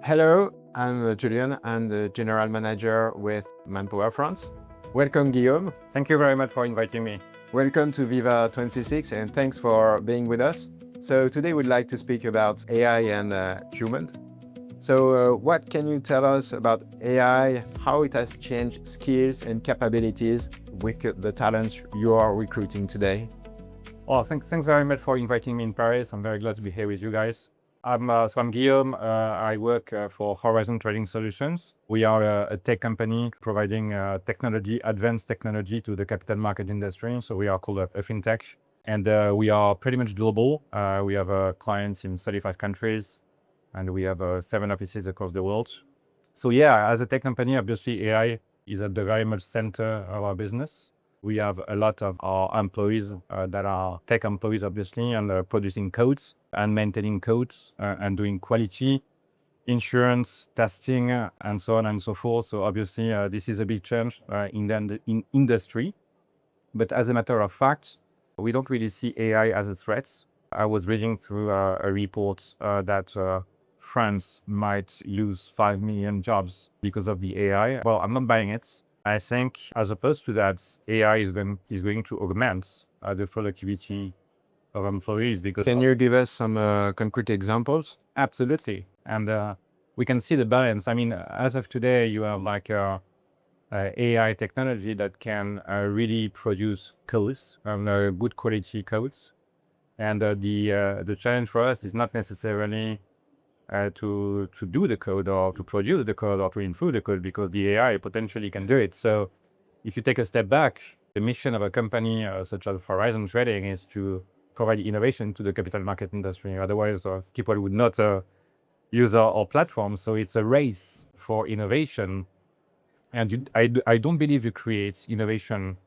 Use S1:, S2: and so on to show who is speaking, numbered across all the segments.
S1: Hello, I'm Julien. I'm the General Manager with Manpower France. Welcome, Guillaume.
S2: Thank you very much for inviting me.
S1: Welcome to Viva 26 and thanks for being with us. So today we'd like to speak about AI and human. So what can you tell us about AI, how it has changed skills and capabilities with the talents you are recruiting today?
S2: Well, thanks very much for inviting me in Paris. I'm very glad to be here with you guys. I'm Guillaume. I work for HorizonTrading Solutions. We are a tech company providing advanced technology to the capital market industry. So we are called a fintech. And we are pretty much global. We have clients in 35 countries, and we have 7 offices across the world. So yeah, as a tech company, obviously AI is at the very much center of our business. We have a lot of our employees that are tech employees, obviously, and producing codes and maintaining codes and doing quality, insurance, testing, and so on and so forth. So obviously, this is a big change in the industry. But as a matter of fact, we don't really see AI as a threat. I was reading through a report that France might lose 5 million jobs because of the AI. Well, I'm not buying it. I think, as opposed to that, AI is going to augment the productivity of employees. Because
S1: Can you give us some concrete examples?
S2: Absolutely, and we can see the balance. I mean, as of today, you have like AI technology that can really produce codes, good quality codes, and the challenge for us is not necessarily to do the code or to produce the code or to improve the code, because the AI potentially can do it. So if you take a step back, the mission of a company such as HorizonTrading is to provide innovation to the capital market industry. Otherwise, people would not use our platform. So it's a race for innovation. And I don't believe you create innovation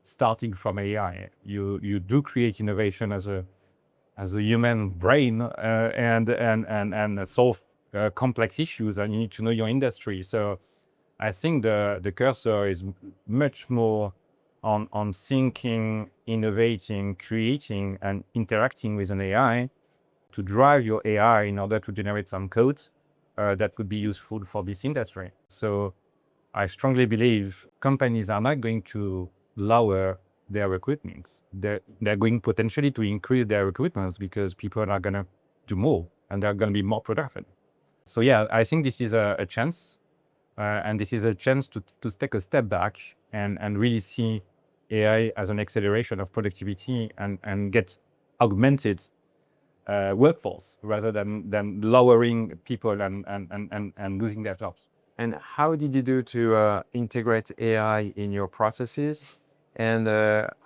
S2: starting from AI. You do create innovation as a human brain and solve complex issues, and you need to know your industry. So I think the cursor is much more on thinking, innovating, creating, and interacting with an AI to drive your AI in order to generate some code that could be useful for this industry. So I strongly believe companies are not going to lower their recruitments. They're going potentially to increase their recruitments because people are going to do more and they're going to be more productive. So yeah, I think this is a chance. And this is a chance to take a step back and really see AI as an acceleration of productivity and get augmented workforce rather than lowering people and losing their jobs.
S1: And how did you do to integrate AI in your processes? And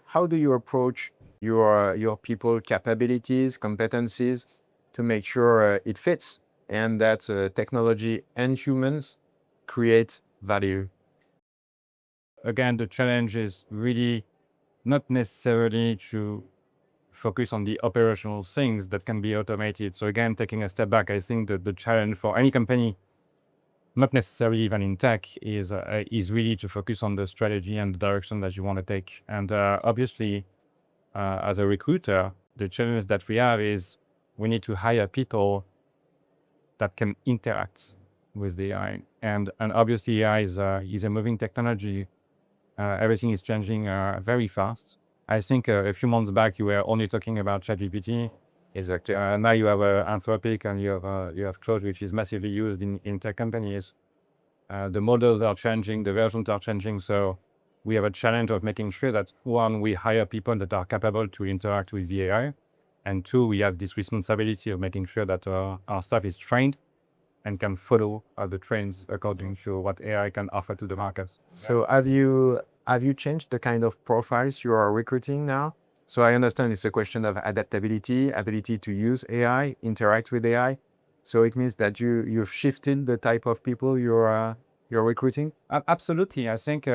S1: how do you approach your people capabilities, competencies to make sure it fits and that technology and humans create value?
S2: Again, the challenge is really not necessarily to focus on the operational things that can be automated. So again, taking a step back, I think that the challenge for any company, not necessarily even in tech, is really to focus on the strategy and the direction that you want to take. And obviously, as a recruiter, the challenge that we have is we need to hire people that can interact with the AI. And obviously, AI is a moving technology. Everything is changing very fast. I think a few months back, you were only talking about ChatGPT.
S1: Exactly.
S2: Now you have Anthropic and you have Claude, which is massively used in tech companies. The models are changing, the versions are changing. So we have a challenge of making sure that, one, we hire people that are capable to interact with the AI. And two, we have this responsibility of making sure that our staff is trained and can follow the trends according to what AI can offer to the market.
S1: So have you changed the kind of profiles you are recruiting now? So I understand it's a question of adaptability, ability to use AI, interact with AI. So it means that you've shifted the type of people you're recruiting?
S2: Absolutely. I think,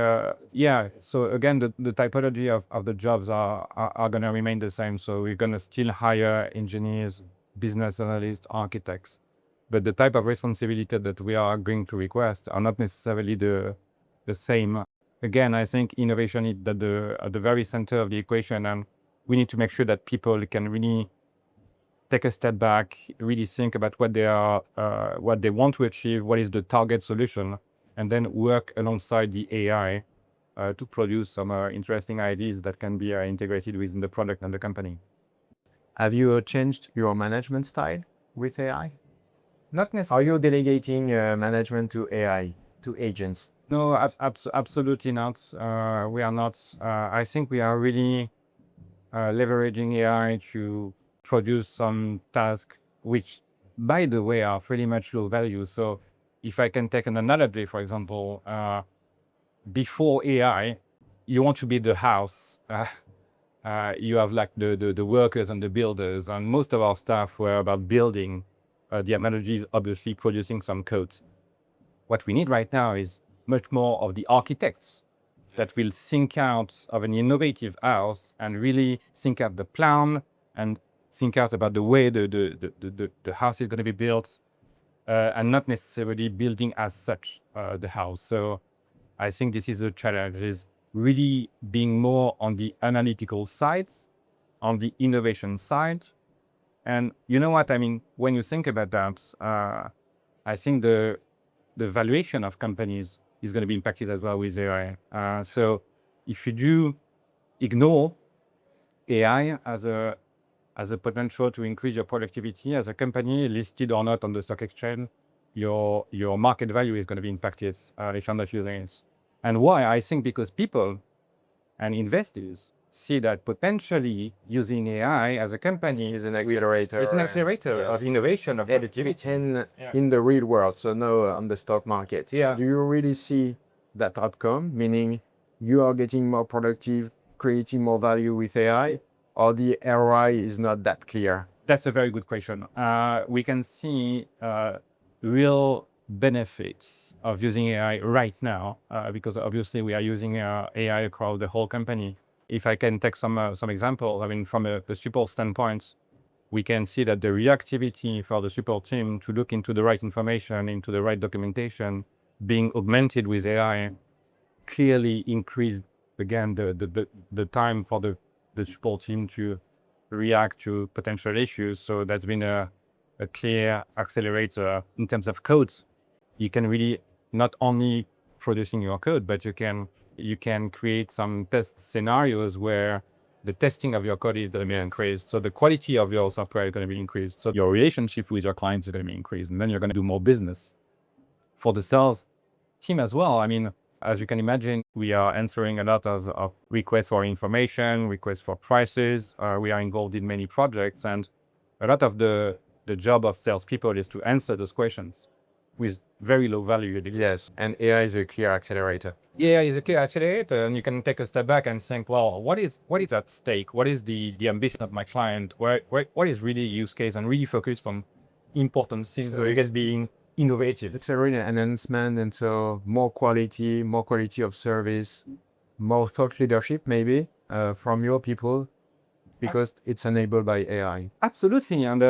S2: yeah. So again, the typology of the jobs are going to remain the same. So we're going to still hire engineers, business analysts, architects. But the type of responsibility that we are going to request are not necessarily the same. Again, I think innovation is at the very center of the equation, and we need to make sure that people can really take a step back, really think about what they want to achieve, what is the target solution, and then work alongside the AI to produce some interesting ideas that can be integrated within the product and the company.
S1: Have you changed your management style with AI?
S2: Not
S1: Are
S2: necessarily.
S1: you delegating management to AI, to agents?
S2: No, absolutely not. We are not. I think we are really leveraging AI to produce some tasks, which, by the way, are pretty much low value. So, if I can take an analogy, for example, before AI, you want to build the house. You have like the workers and the builders, and most of our stuff were about building. The analogy is obviously producing some code. What we need right now is much more of the architects that will think out of an innovative house and really think out the plan and think out about the way the house is going to be built, and not necessarily building as such the house. So I think this is a challenge, is really being more on the analytical side, on the innovation side. And you know what, I mean, when you think about that, I think the valuation of companies is going to be impacted as well with AI. So if you do ignore AI as a potential to increase your productivity as a company, listed or not on the stock exchange, your market value is going to be impacted if you're not using it. And why? I think because people and investors see that potentially using AI as a company
S1: Is an accelerator.
S2: is an accelerator of
S1: Yes.
S2: innovation, of productivity.
S1: In the real world, so no on the stock market.
S2: Yeah.
S1: Do you really see that outcome, meaning you are getting more productive, creating more value with AI, or the ROI is not that clear?
S2: That's a very good question. We can see real benefits of using AI right now, because obviously we are using AI across the whole company. If I can take some examples, I mean, from the support standpoint, we can see that the reactivity for the support team to look into the right information, into the right documentation, being augmented with AI, clearly increased again the time for the support team to react to potential issues. So that's been a clear accelerator in terms of codes. You can really not only producing your code, but you can create some test scenarios where the testing of your code is going to be increased. So the quality of your software is going to be increased. So your relationship with your clients is going to be increased, and then you're going to do more business. For the sales team as well, I mean, as you can imagine, we are answering a lot of requests for information, requests for prices. We are involved in many projects, and a lot of the job of salespeople is to answer those questions with very low value.
S1: Yes, and AI is a clear accelerator.
S2: Yeah, it's a clear accelerator, and you can take a step back and think, well, what is at stake? What is the ambition of my client? What is really use case, and really focus on important things,
S1: So
S2: I guess, being innovative.
S1: It's a really enhancement, and so more quality of service, more thought leadership maybe from your people, because it's enabled by AI.
S2: Absolutely, and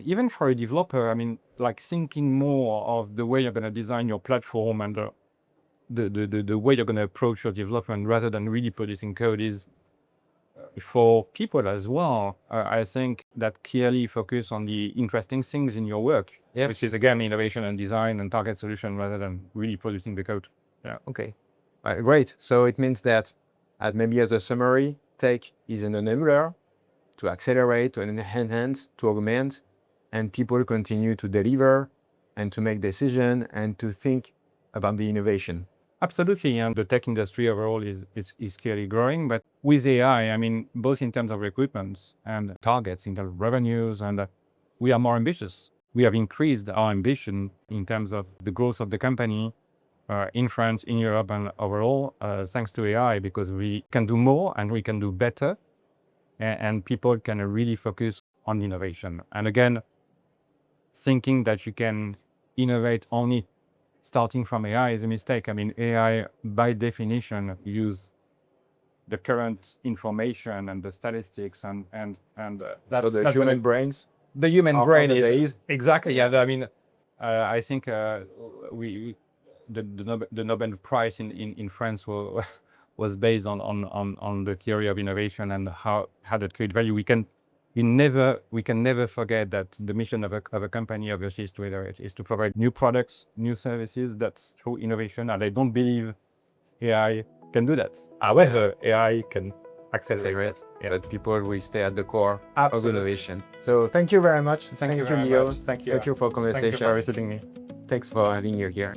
S2: even for a developer, I mean, like thinking more of the way you're going to design your platform and the way you're going to approach your development rather than really producing code is for people as well. I think that clearly focus on the interesting things in your work,
S1: Yes.
S2: which is again innovation and design and target solution rather than really producing the code. Yeah.
S1: Okay, great. So it means that, maybe as a summary, tech is an enabler to accelerate, to enhance, to augment, and people continue to deliver and to make decisions and to think about the innovation.
S2: Absolutely, and the tech industry overall is clearly growing. But with AI, I mean, both in terms of recruitment and targets, in terms of revenues, and we are more ambitious. We have increased our ambition in terms of the growth of the company in France, in Europe, and overall, thanks to AI, because we can do more and we can do better, and people can really focus on innovation. And again, thinking that you can innovate only starting from AI is a mistake. I mean, AI, by definition, use the current information and the statistics and that's
S1: So the
S2: not
S1: human
S2: gonna-
S1: brains
S2: the human
S1: are
S2: brain
S1: on the
S2: is
S1: base.
S2: exactly. Yeah, I mean, I think the Nobel Prize in France was based on the theory of innovation and how that create value. We we can never forget that the mission of a company obviously is to iterate, is to provide new products, new services. That's through innovation, and I don't believe AI can do that. However, AI can accelerate that. Yeah.
S1: But people will stay at the core
S2: Absolutely.
S1: of innovation. So thank you very much.
S2: Thank you very
S1: Guillaume.
S2: much. Thank you.
S1: Thank you for
S2: Thank you
S1: conversation.
S2: for visiting me.
S1: Thanks for having you here.